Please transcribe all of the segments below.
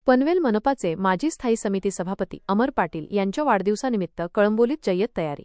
पनवेल मनपाचे माजी स्थायी समिती सभापती अमर पाटील यांच्या वाढदिवसानिमित्त कळंबोलीत जय्यत तयारी।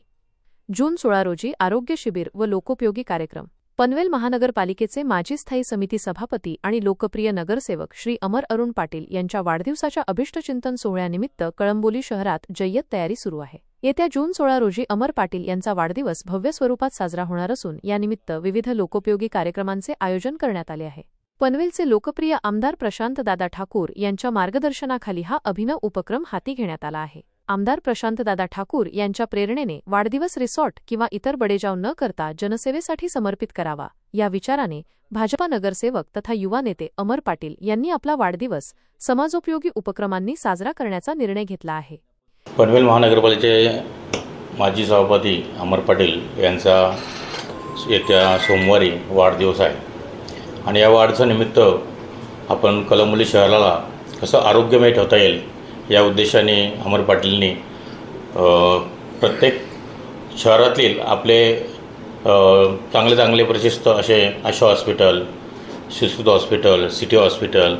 जून 16 रोजी आरोग्य शिबिर व लोकोपयोगी कार्यक्रम। पनवेल महानगरपालिकेचे माजी स्थायी समिती सभापती आणि लोकप्रिय नगरसेवक श्री अमर अरुण पाटील यांच्या वाढदिवसाच्या अभिष्टचिंतन सोहळ्यानिमित्त कळंबोली शहरात जय्यत तयारी सुरू आहे। येत्या जून 16 रोजी अमर पाटील यांचा वाढदिवस भव्य स्वरूपात साजरा होणार असून यानिमित्त विविध लोकोपयोगी कार्यक्रमांचे आयोजन करण्यात आले आहे। पनवेलचे लोकप्रिय आमदार प्रशांतदादा ठाकूर यांच्या मार्गदर्शनाखाली हा अभिनव उपक्रम हाती घेण्यात आला आहे। आमदार प्रशांतदादा ठाकूर यांच्या प्रेरणेने वाढदिवस रिसॉर्ट किंवा इतर बडेजाव न करता जनसेवेसाठी समर्पित करावा या विचाराने भाजपा नगरसेवक तथा युवा नेते अमर पाटील यांनी आपला वाढदिवस समाजोपयोगी उपक्रमांनी साजरा करण्याचा निर्णय घेतला आहे। पनवेल महानगरपालिकेचे माजी सभापती अमर पाटील यांचा येत्या सोमवारी वाढदिवस आहे आणि या वाढदिवसानिमित्त आपण कळंबोली शहराला कसं आरोग्यमय ठेवता येईल या उद्देशाने अमर पाटीलनी प्रत्येक शहरातील आपले चांगले प्रशस्त असे आशा हॉस्पिटल, शिशु हॉस्पिटल, सिटी हॉस्पिटल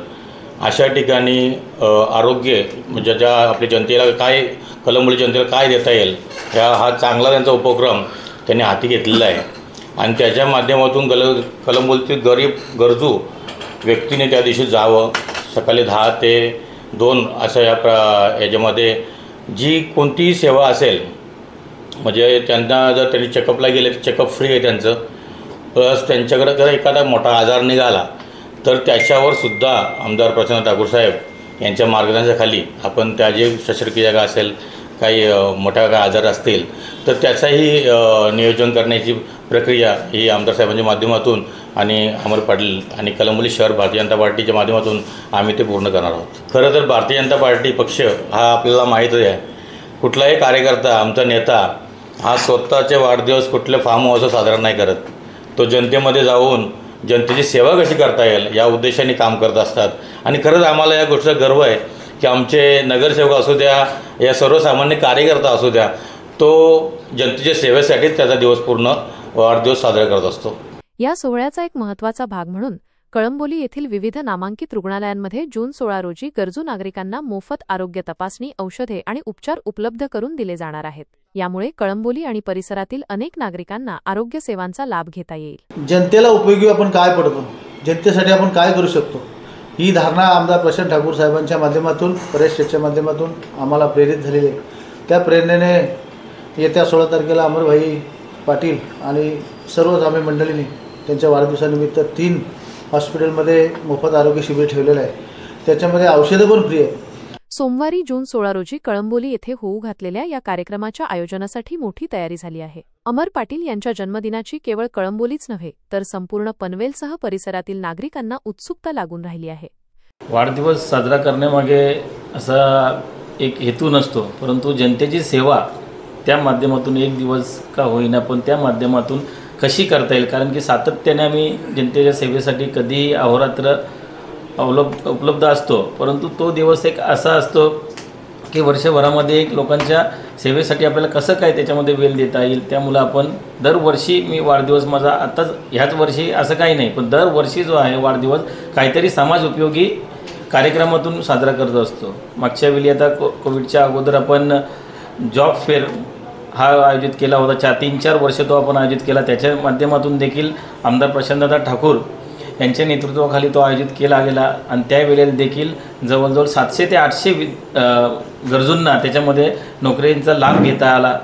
अशा ठिकाणी आरोग्य म्हणजे ज्या आपल्या जनतेला काय कळंबोली जनतेला काय देता येईल हा चांगला त्यांचा उपक्रम त्यांनी हाती घेतलेला आहे आणि त्याच्या माध्यमातून कळंबोलीतील गरजू व्यक्तीने त्या दिवशी जावं। सकाळी 10 ते 2 अशा याच्यामध्ये जी कोणतीही सेवा असेल म्हणजे त्यांना जर त्यांनी चेकअपला गेले तर चेकअप फ्री आहे त्यांचं, प्लस त्यांच्याकडे जर एखादा मोठा आजार निघाला तर त्याच्यावर सुद्धा आमदार प्रशांत ठाकूर साहेब यांच्या मार्गदर्शनाखाली आपण त्या जे शस्त्रक्रिया का असेल काही मोठ्या काही आजार असतील तर त्याचाही नियोजन करण्याची प्रक्रिया ही आमदार साहेबांच्या माध्यमातून आणि अमर पाटील आणि कळंबोली शहर भारतीय जनता पार्टीच्या माध्यमातून आम्ही ते पूर्ण करणार आहोत। खरं तर भारतीय जनता पार्टी पक्ष हा आपल्याला माहीतच आहे, कुठलाही कार्यकर्ता आमचा नेता हा स्वतःचे वाढदिवस कुठले फार्म हाऊस साजरा नाही करत, तो जनतेमध्ये जाऊन जनतेची सेवा कशी करता येईल या उद्देशाने काम करत असतात आणि खरंच आम्हाला या गोष्टीचा गर्व आहे की आमचे नगरसेवक असू द्या या सर्वसामान्य कार्यकर्ता असू द्या तो जनतेच्या सेवेसाठी त्याचा दिवस पूर्ण वाढदिवस साजरा करत असतो। या सोहळ्याचा एक महत्त्वाचा भाग म्हणून कळंबोली येथील विविध नामांकित रुग्णालयांमध्ये जून 16 रोजी गरजू नागरिकांना मोफत आरोग्य तपासणी, औषधे आणि उपचार उपलब्ध करून दिले जाणार आहेत। यामुळे कळंबोली आणि परिसरातील अनेक नागरिकांना आरोग्य सेवांचा लाभ घेता येईल। जनतेला उपयोगी आपण काय पडतो, जनतेसाठी आपण काय करू शकतो ही धारणा आमदार प्रशांत ठाकूर साहेबांच्या माध्यमातून परेशच्या माध्यमातून आम्हाला प्रेरित झालेली आहे। त्या प्रेरणेने येत्या 16 तारखेला अमरभाई पाटील आणि सर्वच आम्ही मंडळींनी त्यांच्या वाढदिवसानिमित्त 3 हॉस्पिटलमध्ये मोफत आरोग्य शिबिर ठेवलेलं आहे, त्याच्यामध्ये औषधं पण फ्री आहे। सोमवारी जून 16 रोजी कळंबोली येथे होऊ घातलेल्या या कार्यक्रमाच्या आयोजनासाठी मोठी तयारी झाली आहे। अमर पाटील यांच्या जन्मदिनाची केवळ कळंबोलीच नव्हे तर संपूर्ण पनवेलसह परिसरातील नागरिकांना उत्सुकता लागून राहिली आहे। वाढदिवस साजरा करण्यामागे असा एक हेतू नसतो, परंतु जनतेची सेवा त्या माध्यमातून एक दिवस का होईना पण त्या माध्यमातून कशी करता येईल, कारण की सातत्याने आम्ही जनतेच्या सेवेसाठी कधीही अहोरात्र उपलब्ध असतो, परंतु तो दिवस एक असा असतो की वर्षभरामध्ये एक लोकांच्या सेवेसाठी आपल्याला कसं काय त्याच्यामध्ये वेळ देता येईल। त्यामुळे आपण दरवर्षी मी वाढदिवस माझा आताच ह्याच वर्षी असं काही नाही पण दरवर्षी जो आहे वाढदिवस काहीतरी समाज उपयोगी कार्यक्रमातून साजरा करत असतो। मागच्या वेळी आता कोविडच्या अगोदर आपण जॉब फेअर हा आयोजित केला होता, 3-4 वर्ष तो आपण आयोजित केला, त्याच्या माध्यमातून देखील आमदार प्रशांतदादा ठाकूर यांच्या नेतृत्वाखाली तो आयोजित केला गेला आणि त्यावेळेला देखील जवळजवळ 700 ते 800 गरजूंना त्याच्यामध्ये नोकरीचा लाभ घेता आला।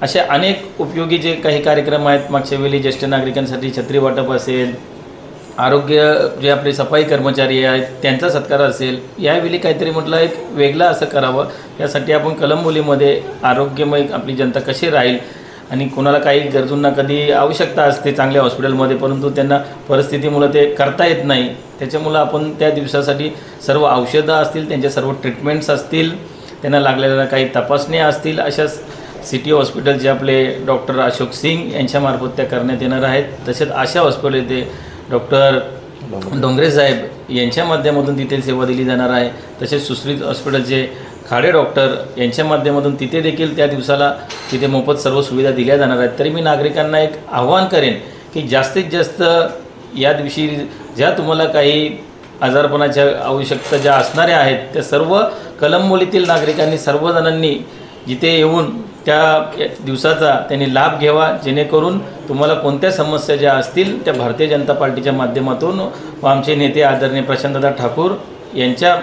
असे अनेक उपयोगी जे काही कार्यक्रम आहेत, मागच्या वेळी ज्येष्ठ नागरिकांसाठी छत्री वाटप असेल, आरोग्य जे आपले सफाई कर्मचारी आहेत त्यांचा सत्कार असेल, यावेळी काहीतरी म्हटलं एक वेगळं असं करावं। यासाठी आपण कळंबोलीमध्ये आरोग्यमय आपली जनता कशी राहील आणि कोणाला काही गरजूंना कधी आवश्यकता असते चांगल्या हॉस्पिटलमध्ये परंतु त्यांना परिस्थितीमुळे ते करता येत नाही, त्याच्यामुळं आपण त्या दिवसासाठी सर्व औषधं असतील, त्यांच्या सर्व ट्रीटमेंट्स असतील, त्यांना लागलेल्या काही तपासण्या असतील, अशा सिटी हॉस्पिटलचे आपले डॉक्टर अशोक सिंग यांच्यामार्फत त्या करण्यात येणार आहेत। तसेच आशा हॉस्पिटल येथे डॉक्टर डोंगरे साहेब यांच्या माध्यमातून तिथे सेवा दिली जाणार आहे। तसेच सुश्रीत हॉस्पिटलचे खाडे डॉक्टर यांच्या माध्यमातून तिथे देखील त्या दिवसाला तिथे मोफत सर्व सुविधा दिल्या जाणार आहेत। तरी मी नागरिकांना एक आव्हान करेन की जास्तीत जास्त या दिवशी ज्या तुम्हाला काही आजारपणाच्या आवश्यकता ज्या असणाऱ्या आहेत त्या सर्व कळंबोलीतील नागरिकांनी सर्वजणांनी जिथे येऊन त्या दिवसाचा त्यांनी लाभ घ्यावा, जेणेकरून तुम्हाला कोणत्या समस्या ज्या असतील त्या भारतीय जनता पार्टीच्या माध्यमातून व आमचे नेते आदरणीय प्रशांतदा ठाकूर यांच्या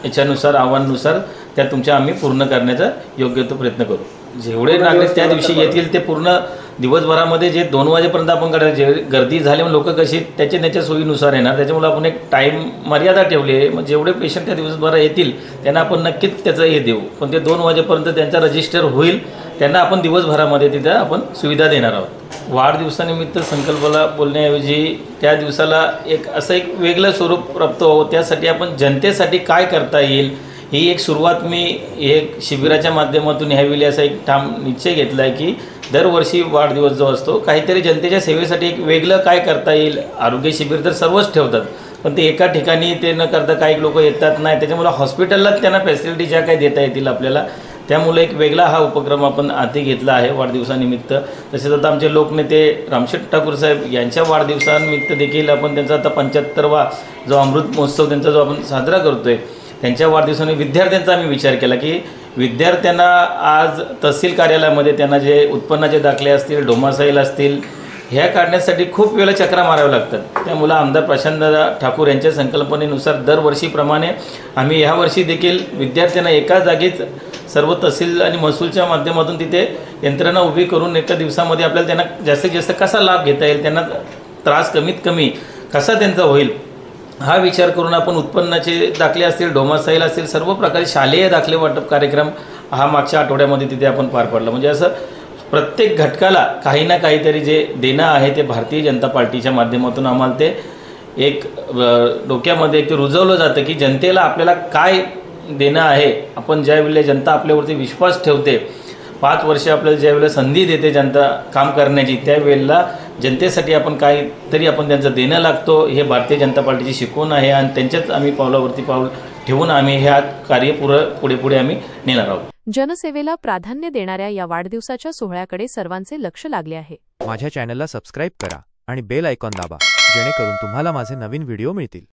याच्यानुसार आव्हानानुसार त्या तुमच्या आम्ही पूर्ण करण्याचा योग्य तो प्रयत्न करू. जेवढे नागरिक त्या दिवशी येतील ते पूर्ण दिवसभरामध्ये जे 2 वाजेपर्यंत आपण करायचं, जे गर्दी झाल्यामुळे लोक कशी त्याच्या सोयीनुसार येणार, त्याच्यामुळे आपण एक टाईम मर्यादा ठेवली आहे. मग जेवढे पेशंट त्या दिवसभरात येतील त्यांना आपण नक्कीच त्याचं हे देऊ, पण ते 2 वाजेपर्यंत त्यांचा रजिस्टर होईल, त्यांना आपण दिवसभरामध्ये तिथं आपण सुविधा देणार आहोत. वाढदिवसानिमित्त संकल्पाला बोलण्याऐवजी त्या दिवसाला असं एक वेगळं स्वरूप प्राप्त व्हावं, त्यासाठी आपण जनतेसाठी काय करता येईल ही एक सुरुवात मी एक शिबिराच्या माध्यमातून ह्यावेळी असा एक ठाम निश्चय घेतला आहे की दरवर्षी वाढदिवस जो असतो काहीतरी जनतेच्या सेवेसाठी एक वेगळं काय करता येईल. आरोग्य शिबिर तर सर्वच ठेवतात, पण ते एका ठिकाणी ते न करता काही लोक येतात नाही, त्याच्यामुळे हॉस्पिटललाच त्यांना फॅसिलिटी ज्या काही देता येतील आपल्याला, त्यामुळे एक वेगळा हा उपक्रम आपण हाती घेतला आहे वाढदिवसानिमित्त. तसेच आता आमचे लोकनेते रामशेठ ठाकूर साहेब यांच्या वाढदिवसानिमित्त देखील आपण त्यांचा आता 75वा जो अमृत महोत्सव त्यांचा जो आपण साजरा करतो आहे, त्यांच्या वाढदिवसाने विद्यार्थ्यांचा आम्ही विचार केला की विद्यार्थ्यांना आज तहसील कार्यालयामध्ये त्यांना जे उत्पन्नाचे दाखले असतील, डोमासाईल असतील, ह्या काढण्यासाठी खूप वेळा चक्रा माराव्या लागतात. त्यामुळे आमदार प्रशांतदा ठाकूर यांच्या संकल्पनेनुसार दरवर्षीप्रमाणे आम्ही ह्यावर्षी देखील विद्यार्थ्यांना एका जागीच सर्व तहसील आणि महसूलच्या माध्यमातून तिथे यंत्रणा उभी करून एका दिवसामध्ये आपल्याला त्यांना जास्तीत जास्त कसा लाभ घेता येईल, त्यांना त्रास कमीत कमी कसा त्यांचा होईल हा विचार करून आपण उत्पन्नाचे दाखले असतील, डोमासाईल असतील, सर्व प्रकारे शालेय दाखले वाटप कार्यक्रम हा मागच्या आठवड्यामध्ये तिथे आपण पार पाडला. म्हणजे असं प्रत्येक घटकाला काही ना काहीतरी जे देणं आहे ते भारतीय जनता पार्टीच्या माध्यमातून आम्हाला ते एक डोक्यामध्ये एक रुजवलं जातं की जनतेला आपल्याला काय देणं आहे. आपण ज्यावेळेला जनता आपल्यावरती विश्वास ठेवते, 5 वर्ष आपल्याला ज्यावेळेला संधी देते जनता काम करण्याची, त्यावेळेला जनतेसाठी आपण काहीतरी आपण त्यांचं देणं लागतो. हे भारतीय जनता पार्टीची शिकवण आहे आणि त्यांच्याच आम्ही पावलावरती पाऊल ठेवून आम्ही हे कार्य पुढे आम्ही नेणार आहोत. जनसेवेला प्राधान्य देणाऱ्या या वाढदिवसाच्या सोहळ्याकडे सर्वांचे लक्ष लागले आहे. माझ्या चॅनलला सबस्क्राईब करा आणि बेल आयकॉन दाबा, जेणेकरून तुम्हाला माझे नवीन व्हिडिओ मिळतील.